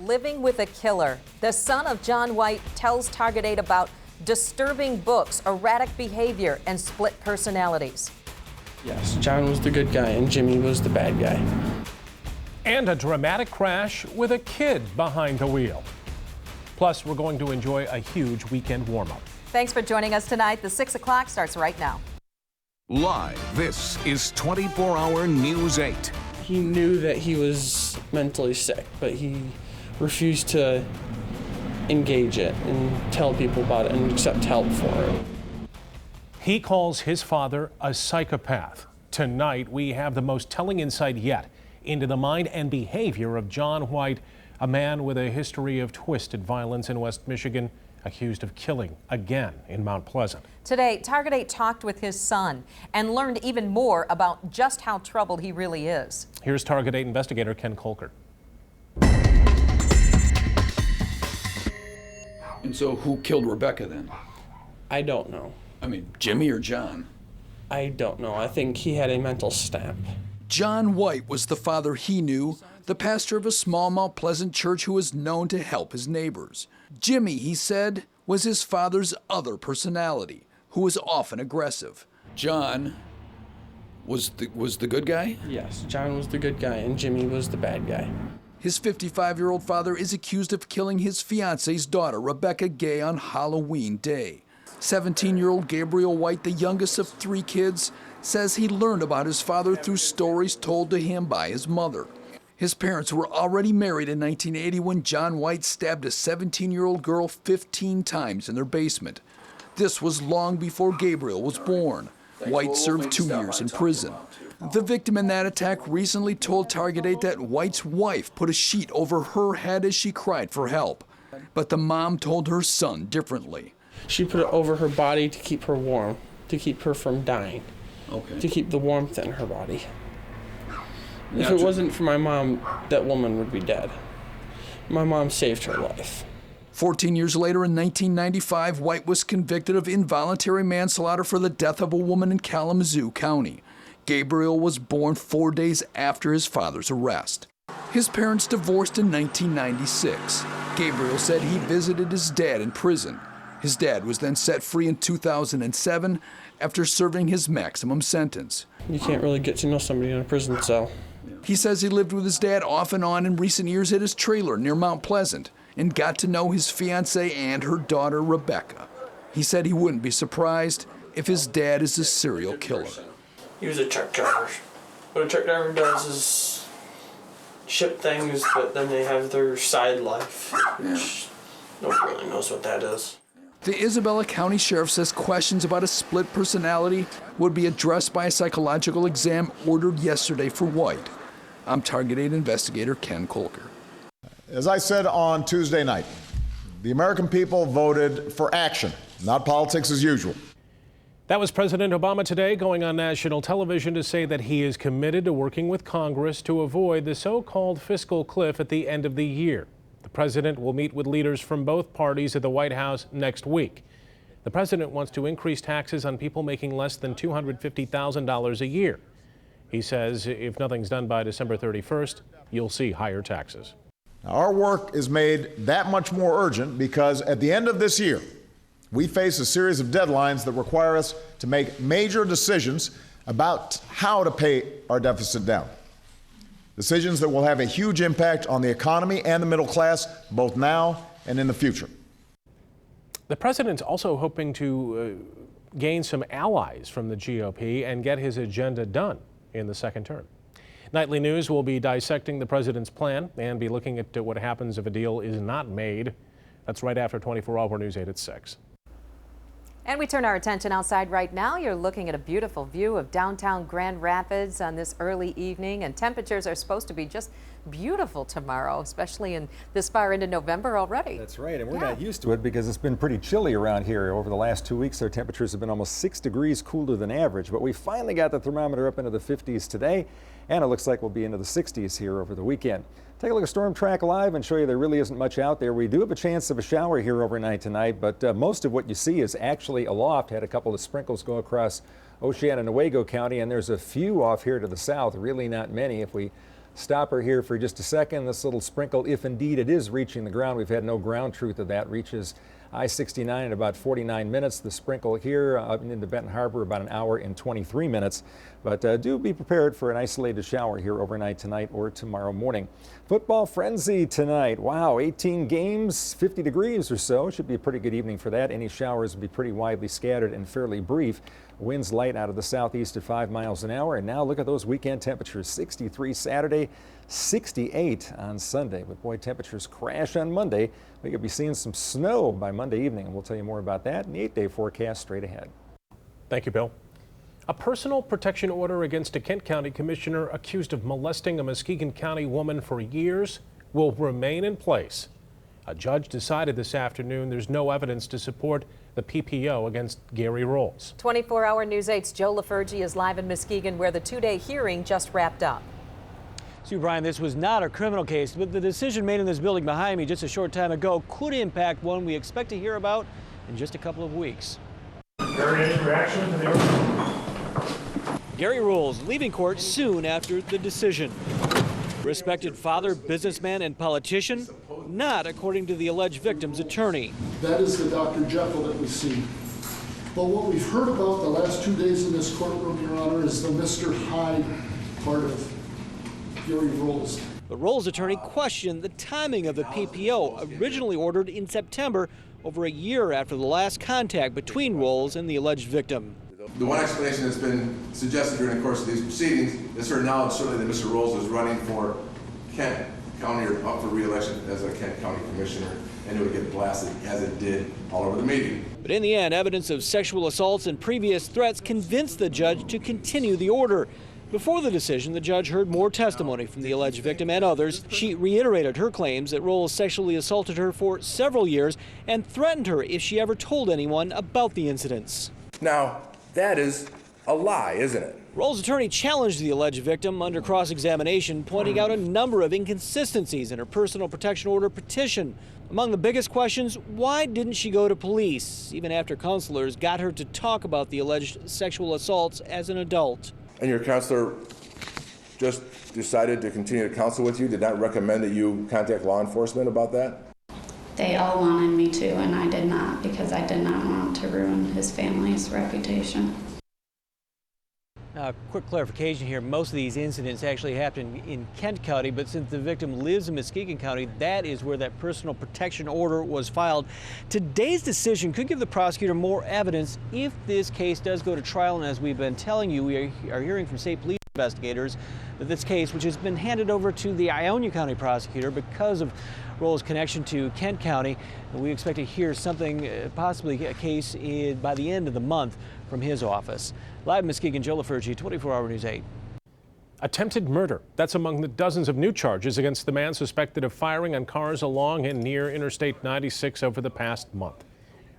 Living with a killer. The son of John White tells Target 8 about disturbing books, erratic behavior, and split personalities. Yes, John was the good guy and Jimmy was the bad guy. And a dramatic crash with a kid behind the wheel. Plus, we're going to enjoy a huge weekend warm-up. Thanks for joining us tonight. The 6 o'clock starts right now. Live, this is 24-hour News 8. He knew that he was mentally sick, but he refused to engage it and tell people about it and accept help for it. He calls his father a psychopath. Tonight, we have the most telling insight yet into the mind and behavior of John White, a man with a history of twisted violence in West Michigan, accused of killing again in Mount Pleasant. Today, Target 8 talked with his son and learned even more about just how troubled he really is. Here's Target 8 investigator Ken Kolker. And so who killed Rebecca then? I don't know. I mean, Jimmy or John? I don't know. I think he had a mental snap. John White was the father he knew, the pastor of a small Mount Pleasant church who was known to help his neighbors. Jimmy, he said, was his father's other personality, who was often aggressive. John was the good guy? Yes, John was the good guy and Jimmy was the bad guy. His 55-year-old father is accused of killing his fiance's daughter, Rebecca Gay, on Halloween Day. 17-year-old Gabriel White, the youngest of 3 kids, says he learned about his father through stories told to him by his mother. His parents were already married in 1980 when John White stabbed a 17-year-old girl 15 times in their basement. This was long before Gabriel was born. White served 2 years in prison. The victim in that attack recently told Target 8 that White's wife put a sheet over her head as she cried for help. But the mom told her son differently. She put it over her body to keep her warm, to keep her from dying, to keep the warmth in her body. If it wasn't for my mom, that woman would be dead. My mom saved her life. 14 years later, in 1995, White was convicted of involuntary manslaughter for the death of a woman in Kalamazoo County. Gabriel was born 4 days after his father's arrest. His parents divorced in 1996. Gabriel said he visited his dad in prison. His dad was then set free in 2007 after serving his maximum sentence. You can't really get to know somebody in a prison cell. He says he lived with his dad off and on in recent years at his trailer near Mount Pleasant and got to know his fiancée and her daughter, Rebecca. He said he wouldn't be surprised if his dad is a serial killer. He was a truck driver. What a truck driver does is ship things, but then they have their side life, which nobody really knows what that is. The Isabella County Sheriff says questions about a split personality would be addressed by a psychological exam ordered yesterday for White. I'm Target 8 investigator Ken Kolker. As I said on Tuesday night, the American people voted for action, not politics as usual. That was President Obama today, going on national television to say that he is committed to working with Congress to avoid the so-called fiscal cliff at the end of the year. The president will meet with leaders from both parties at the White House next week. The president wants to increase taxes on people making less than $250,000 a year. He says if nothing's done by December 31st, you'll see higher taxes. Now, our work is made that much more urgent because at the end of this year, we face a series of deadlines that require us to make major decisions about how to pay our deficit down. Decisions that will have a huge impact on the economy and the middle class, both now and in the future. The president's also hoping to gain some allies from the GOP and get his agenda done in the second term. Nightly News will be dissecting the president's plan and be looking at what happens if a deal is not made. That's right after 24-hour News 8 at 6. And we turn our attention outside right now. You're looking at a beautiful view of downtown Grand Rapids on this early evening, and temperatures are supposed to be just beautiful tomorrow, especially in this far into November already. That's right, and we're not used to it because it's been pretty chilly around here. Over the last 2 weeks, our temperatures have been almost 6 degrees cooler than average, but we finally got the thermometer up into the 50s today, and it looks like we'll be into the 60s here over the weekend. Take a look at Storm Track Live and show you there really isn't much out there. We do have a chance of a shower here overnight tonight, but most of what you see is actually aloft. Had a couple of sprinkles go across Oceana and Owego County, and there's a few off here to the south, really not many. If we stop her here for just a second. This little sprinkle, if indeed it is reaching the ground, we've had no ground truth of that, reaches I-69 in about 49 minutes. The sprinkle here up into Benton Harbor about an hour and 23 minutes. But do be prepared for an isolated shower here overnight tonight or tomorrow morning. Football frenzy tonight. Wow, 18 games, 50 degrees or so. Should be a pretty good evening for that. Any showers will be pretty widely scattered and fairly brief. Winds light out of the southeast at 5 miles an hour. And now look at those weekend temperatures. 63 Saturday, 68 on Sunday. But boy, temperatures crash on Monday. We could be seeing some snow by Monday evening, and we'll tell you more about that in the 8-day forecast straight ahead. Thank you, Bill. A personal protection order against a Kent County commissioner accused of molesting a Muskegon County woman for years will remain in place. A judge decided this afternoon there's no evidence to support the PPO against Gary Rolls. 24-hour News 8's Joe LaFurgey is live in Muskegon, where the two-day hearing just wrapped up. Sue Bryan, this was not a criminal case, but the decision made in this building behind me just a short time ago could impact one we expect to hear about in just a couple of weeks. Any reaction to the Gary Rolls leaving court soon after the decision. Respected father, businessman, and politician, not according to the alleged victim's attorney. That is the Dr. Jekyll that we see. But what we've heard about the last 2 days in this courtroom, Your Honor, is the Mr. Hyde part of Gary Rolls. The Rolls attorney questioned the timing of the PPO, originally ordered in September, over a year after the last contact between Rolls and the alleged victim. The one explanation that's been suggested during the course of these proceedings is her knowledge certainly that Mr. Rolls was running for Kent County or up for re-election as a Kent County commissioner, and it would get blasted as it did all over the meeting. But in the end, evidence of sexual assaults and previous threats convinced the judge to continue the order. Before the decision, the judge heard more testimony from the alleged victim and others. She reiterated her claims that Rolls sexually assaulted her for several years and threatened her if she ever told anyone about the incidents. Now, that is a lie, isn't it? Rolls' attorney challenged the alleged victim under cross-examination, pointing out a number of inconsistencies in her personal protection order petition. Among the biggest questions, why didn't she go to police, even after counselors got her to talk about the alleged sexual assaults as an adult? And your counselor just decided to continue to counsel with you, did not recommend that you contact law enforcement about that? They all wanted me to, and I did not, because I did not want to ruin his family's reputation. Now, quick clarification here. Most of these incidents actually happened in Kent County, but since the victim lives in Muskegon County, that is where that personal protection order was filed. Today's decision could give the prosecutor more evidence if this case does go to trial, and as we've been telling you, we are hearing from state police investigators that this case, which has been handed over to the Ionia County prosecutor because of Rolls' connection to Kent County, we expect to hear something, possibly a case by the end of the month from his office. Live in Muskegon, Joe LaFurgey, 24-hour News 8. Attempted murder. That's among the dozens of new charges against the man suspected of firing on cars along and near Interstate 96 over the past month.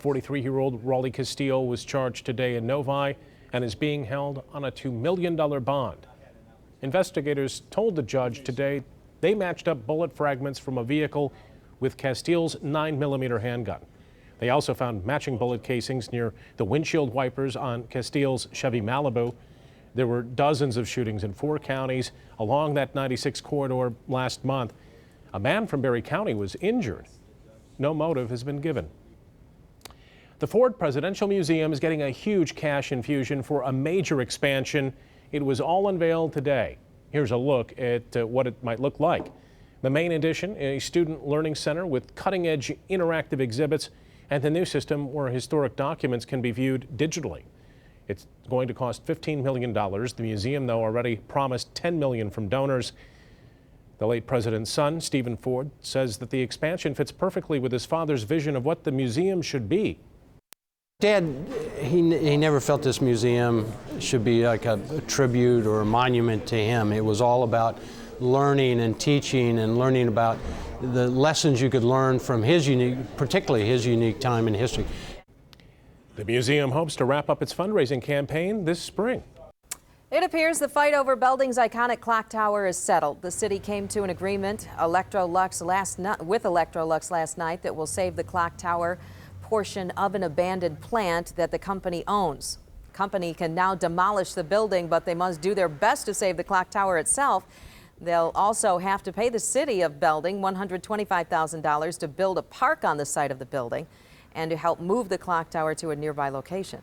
43-year-old Raleigh Castillo was charged today in Novi and is being held on a $2 million bond. Investigators told the judge today they matched up bullet fragments from a vehicle with Castillo's 9mm handgun. They also found matching bullet casings near the windshield wipers on Castillo's Chevy Malibu. There were dozens of shootings in 4 counties along that 96 corridor last month. A man from Berry County was injured. No motive has been given. The Ford Presidential Museum is getting a huge cash infusion for a major expansion. It was all unveiled today. Here's a look at what it might look like. The main addition, a student learning center with cutting-edge interactive exhibits, and the new system where historic documents can be viewed digitally. It's going to cost $15 million. The museum, though, already promised $10 million from donors. The late president's son, Stephen Ford, says that the expansion fits perfectly with his father's vision of what the museum should be. Dad, he never felt this museum should be like a tribute or a monument to him. It was all about learning and teaching and learning about the lessons you could learn from his particularly his unique time in history. The museum hopes to wrap up its fundraising campaign this spring. It appears the fight over Belding's iconic clock tower is settled. The city came to an agreement with Electrolux last night that will save the clock tower portion of an abandoned plant that the company owns. The company can now demolish the building, but they must do their best to save the clock tower itself. They'll also have to pay the city of Belding $125,000 to build a park on the site of the building and to help move the clock tower to a nearby location.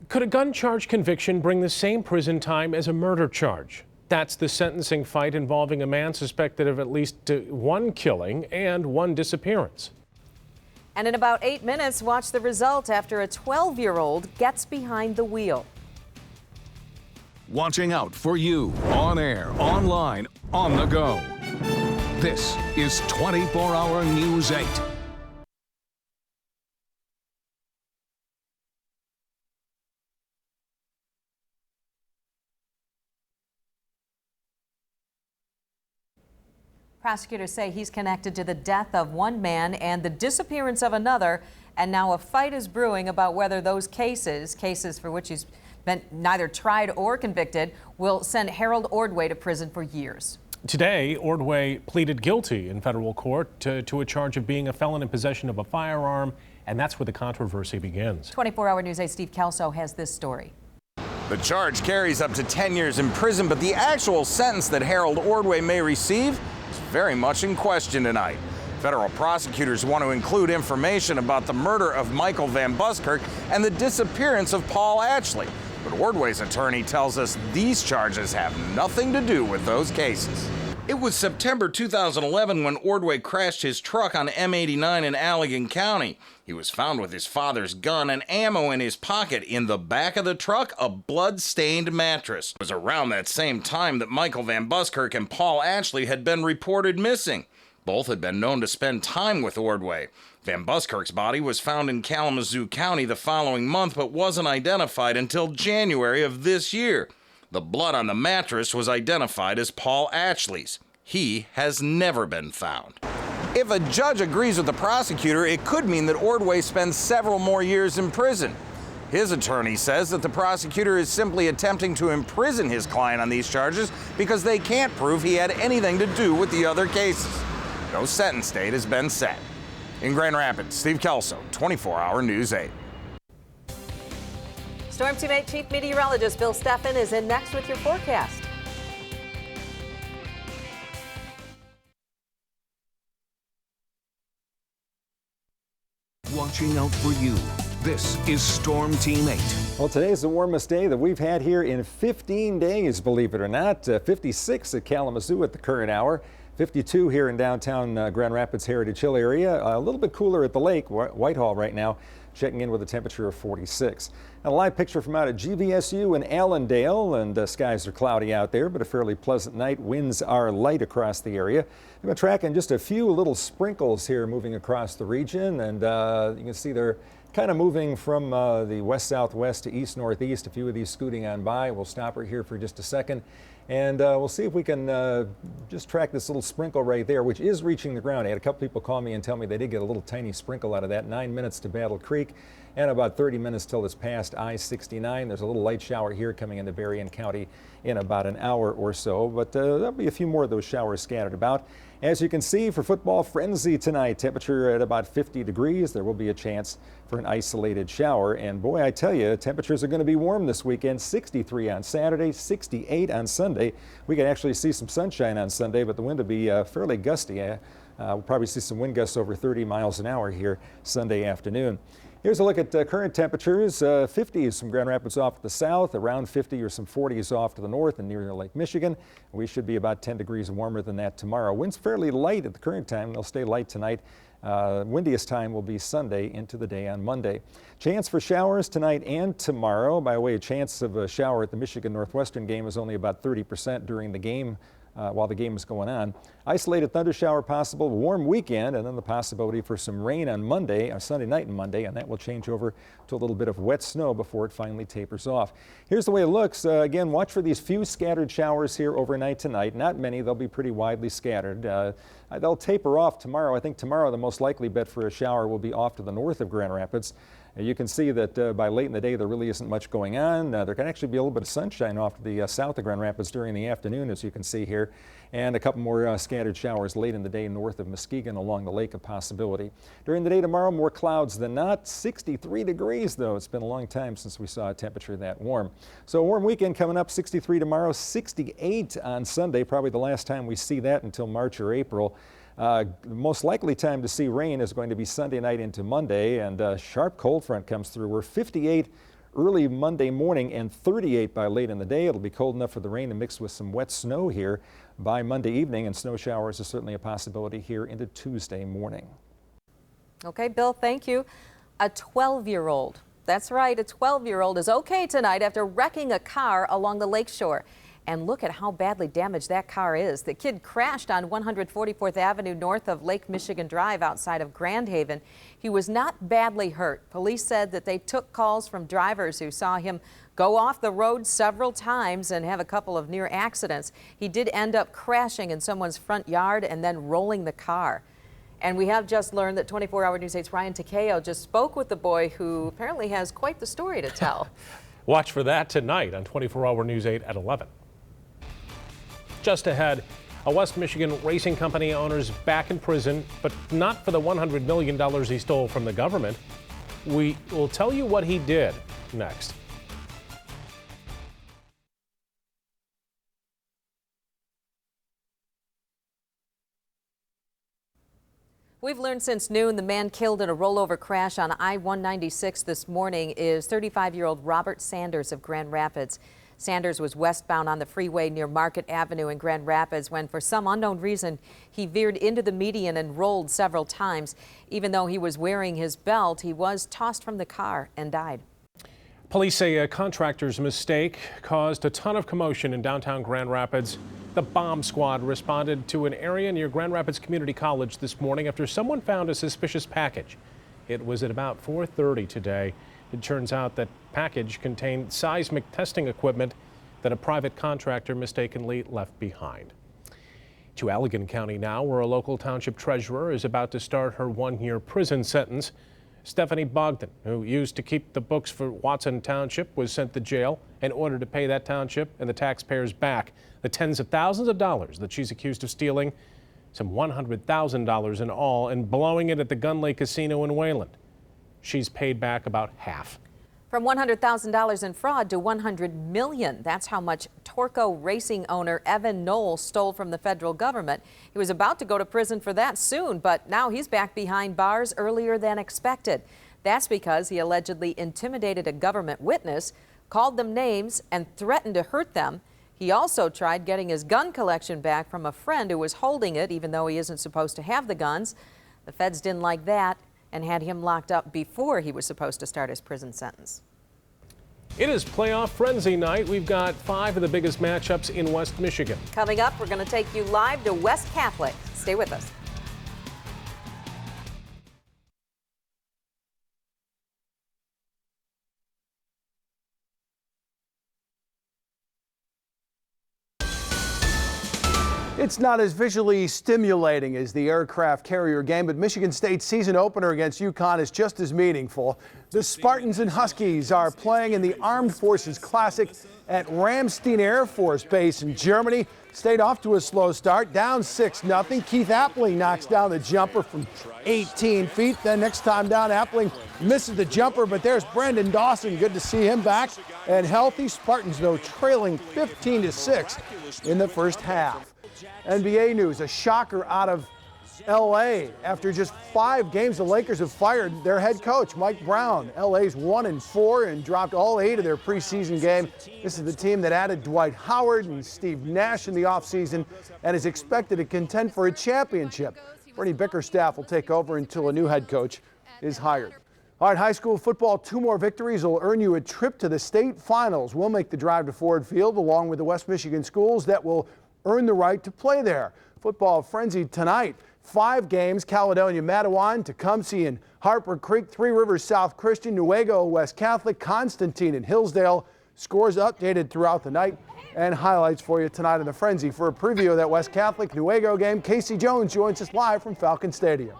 Could a gun charge conviction bring the same prison time as a murder charge? That's the sentencing fight involving a man suspected of at least one killing and one disappearance. And in about 8 minutes, watch the result after a 12-year-old gets behind the wheel. Watching out for you on air, online, on the go. This is 24-Hour News 8. Prosecutors say he's connected to the death of one man and the disappearance of another, and now a fight is brewing about whether those cases for which he's been neither tried or convicted, will send Harold Ordway to prison for years. Today, Ordway pleaded guilty in federal court to a charge of being a felon in possession of a firearm, and that's where the controversy begins. 24-Hour News 8 Steve Kelso has this story. The charge carries up to 10 years in prison, but the actual sentence that Harold Ordway may receive is very much in question tonight. Federal prosecutors want to include information about the murder of Michael Van Buskirk and the disappearance of Paul Ashley. But Ordway's attorney tells us these charges have nothing to do with those cases. It was September 2011 when Ordway crashed his truck on M89 in Allegan County. He was found with his father's gun and ammo in his pocket. In the back of the truck, a blood-stained mattress. It was around that same time that Michael Van Buskirk and Paul Ashley had been reported missing. Both had been known to spend time with Ordway. Van Buskirk's body was found in Kalamazoo County the following month, but wasn't identified until January of this year. The blood on the mattress was identified as Paul Ashley's. He has never been found. If a judge agrees with the prosecutor, it could mean that Ordway spends several more years in prison. His attorney says that the prosecutor is simply attempting to imprison his client on these charges because they can't prove he had anything to do with the other cases. No sentence date has been set. In Grand Rapids, Steve Kelso, 24-Hour News 8. Storm Team 8 Chief Meteorologist Bill Steffen is in next with your forecast. Watching out for you. This is Storm Team 8. Well, today's the warmest day that we've had here in 15 days, believe it or not. 56 at Kalamazoo at the current hour. 52 here in downtown Grand Rapids Heritage Hill area. A little bit cooler at the lake, Whitehall right now, checking in with a temperature of 46. And a live picture from out at GVSU in Allendale, and skies are cloudy out there, but a fairly pleasant night. Winds are light across the area. I've been tracking just a few little sprinkles here moving across the region, and you can see they're kind of moving from the west-southwest to east-northeast. A few of these scooting on by. We'll stop right here for just a second. And we'll see if we can just track this little sprinkle right there, which is reaching the ground. I had a couple people call me and tell me they did get a little tiny sprinkle out of that. 9 minutes to Battle Creek and about 30 minutes till it's past I-69. There's a little light shower here coming into Berrien County in about an hour or so, but there'll be a few more of those showers scattered about. As you can see, for football frenzy tonight, temperature at about 50 degrees. There will be a chance for an isolated shower. And boy, I tell you, temperatures are going to be warm this weekend. 63 on Saturday, 68 on Sunday. We can actually see some sunshine on Sunday, but the wind will be fairly gusty. We'll probably see some wind gusts over 30 miles an hour here Sunday afternoon. Here's a look at current temperatures. 50s from Grand Rapids off to the south, around 50 or some 40s off to the north and near Lake Michigan. We should be about 10 degrees warmer than that tomorrow. Winds fairly light at the current time. They'll stay light tonight. Windiest time will be Sunday into the day on Monday. Chance for showers tonight and tomorrow. By the way, a chance of a shower at the Michigan Northwestern game is only about 30% during the game. While the game is going on. Isolated thunder shower possible, warm weekend, and then the possibility for some rain on Monday, or Sunday night and Monday, and that will change over to a little bit of wet snow before it finally tapers off. Here's the way it looks. Again, watch for these few scattered showers here overnight tonight. Not many, they'll be pretty widely scattered. They'll taper off tomorrow. I think tomorrow the most likely bet for a shower will be off to the north of Grand Rapids. You can see that by late in the day there really isn't much going on. There can actually be a little bit of sunshine off to the south of Grand Rapids during the afternoon, as you can see here. and a couple more scattered showers late in the day north of Muskegon along the lake, a possibility. During the day tomorrow, more clouds than not. 63 degrees, though. It's been a long time since we saw a temperature that warm. So a warm weekend coming up, 63 tomorrow, 68 on Sunday, probably the last time we see that until March or April. The most likely time to see rain is going to be Sunday night into Monday, and a sharp cold front comes through. We're 58 early Monday morning and 38 by late in the day. It'll be cold enough for the rain to mix with some wet snow here by Monday evening, and snow showers are certainly a possibility here into Tuesday morning. Okay, Bill, thank you. A 12-year-old, that's right, a 12-year-old is okay tonight after wrecking a car along the lakeshore. And look at how badly damaged that car is. The kid crashed on 144th Avenue north of Lake Michigan Drive outside of Grand Haven. He was not badly hurt. Police said that they took calls from drivers who saw him go off the road several times and have a couple of near accidents. He did end up crashing in someone's front yard and then rolling the car. And we have just learned that 24-Hour News 8's Ryan Takeo just spoke with the boy who apparently has quite the story to tell. Watch for that tonight on 24-Hour News 8 at 11. Just ahead, a West Michigan racing company owner's back in prison, but not for the $100 million he stole from the government. We will tell you what he did next. We've learned since noon the man killed in a rollover crash on I-196 this morning is 35-year-old Robert Sanders of Grand Rapids. Sanders was westbound on the freeway near Market Avenue in Grand Rapids when, for some unknown reason, he veered into the median and rolled several times. Even though he was wearing his belt, he was tossed from the car and died. Police say a contractor's mistake caused a ton of commotion in downtown Grand Rapids. The bomb squad responded to an area near Grand Rapids Community College this morning after someone found a suspicious package. It was at about 4:30 today. It turns out that package contained seismic testing equipment that a private contractor mistakenly left behind. To Allegan County now, where a local township treasurer is about to start her one-year prison sentence. Stephanie Bogdan, who used to keep the books for Watson Township, was sent to jail in order to pay that township and the taxpayers back the tens of thousands of dollars that she's accused of stealing, some $100,000 in all, and blowing it at the Gun Lake Casino in Wayland. She's paid back about half. From $100,000 in fraud to $100 million. That's how much Torco racing owner Evan Knoll stole from the federal government. He was about to go to prison for that soon, but now he's back behind bars earlier than expected. That's because he allegedly intimidated a government witness, called them names, and threatened to hurt them. He also tried getting his gun collection back from a friend who was holding it, even though he isn't supposed to have the guns. The feds didn't like that and had him locked up before he was supposed to start his prison sentence. It is playoff frenzy night. We've got 5 of the biggest matchups in West Michigan. Coming up, we're going to take you live to West Catholic. Stay with us. It's not as visually stimulating as the aircraft carrier game, but Michigan State's season opener against UConn is just as meaningful. The Spartans and Huskies are playing in the Armed Forces Classic at Ramstein Air Force Base in Germany. State off to a slow start, down 6-0. Keith Appling knocks down the jumper from 18 feet. Then next time down, Appling misses the jumper, but there's Brendan Dawson. Good to see him back and healthy. Spartans, though, trailing 15-6 in the first half. NBA news, a shocker out of L.A. After just 5 games, the Lakers have fired their head coach, Mike Brown. L.A.'s 1-4 and dropped all 8 of their preseason game. This is the team that added Dwight Howard and Steve Nash in the offseason and is expected to contend for a championship. Bernie Bickerstaff will take over until a new head coach is hired. All right, high school football, 2 more victories will earn you a trip to the state finals. We'll make the drive to Ford Field along with the West Michigan schools that will earn the right to play there. Football frenzy tonight. 5 games, Caledonia, Mattawan, Tecumseh, and Harper Creek, 3 Rivers South Christian, Newaygo, West Catholic, Constantine, and Hillsdale. Scores updated throughout the night and highlights for you tonight in the frenzy. For a preview of that West Catholic Newaygo game, Casey Jones joins us live from Falcon Stadium.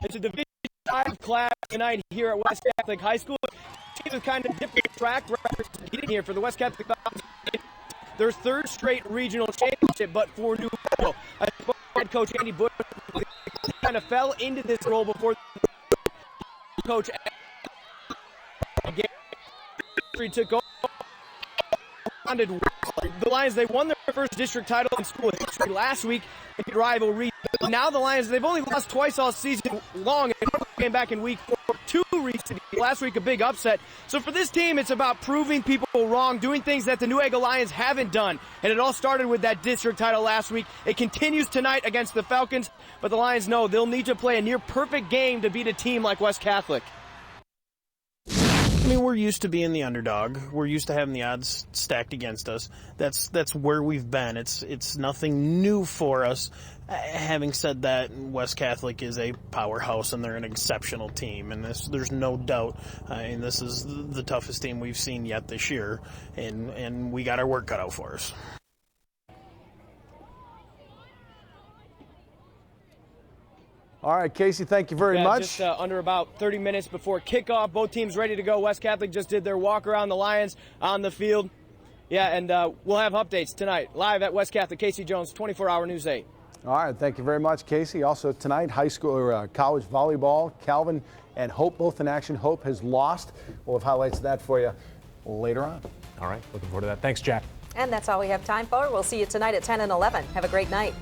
It's a Division 5 class tonight here at West Catholic High School. Teams with kind of different track records here for the West Catholic. their third straight regional championship, but for New Mexico. Head coach Andy Bush kind of fell into this role before coach took over. The Lions, they won their first district title in school history last week in rivalry. Now the Lions, they've only lost twice all season long and came back in week 4, 2 recently. Last week, a big upset. So for this team, it's about proving people wrong, doing things that the Newaygo Lions haven't done. And it all started with that district title last week. It continues tonight against the Falcons, but the Lions know they'll need to play a near-perfect game to beat a team like West Catholic. I mean, we're used to being the underdog. We're used to having the odds stacked against us. That's where we've been. It's nothing new for us. Having said that, West Catholic is a powerhouse and they're an exceptional team, and there's no doubt. And this is the toughest team we've seen yet this year, and we got our work cut out for us. All right, Casey, thank you very much. Just under about 30 minutes before kickoff, both teams ready to go. West Catholic just did their walk around the Lions on the field. Yeah, and we'll have updates tonight live at West Catholic. Casey Jones, 24-hour News 8. All right, thank you very much, Casey. Also tonight, high school or college volleyball, Calvin and Hope both in action. Hope has lost. We'll have highlights of that for you later on. All right, looking forward to that. Thanks, Jack. And that's all we have time for. We'll see you tonight at 10 and 11. Have a great night.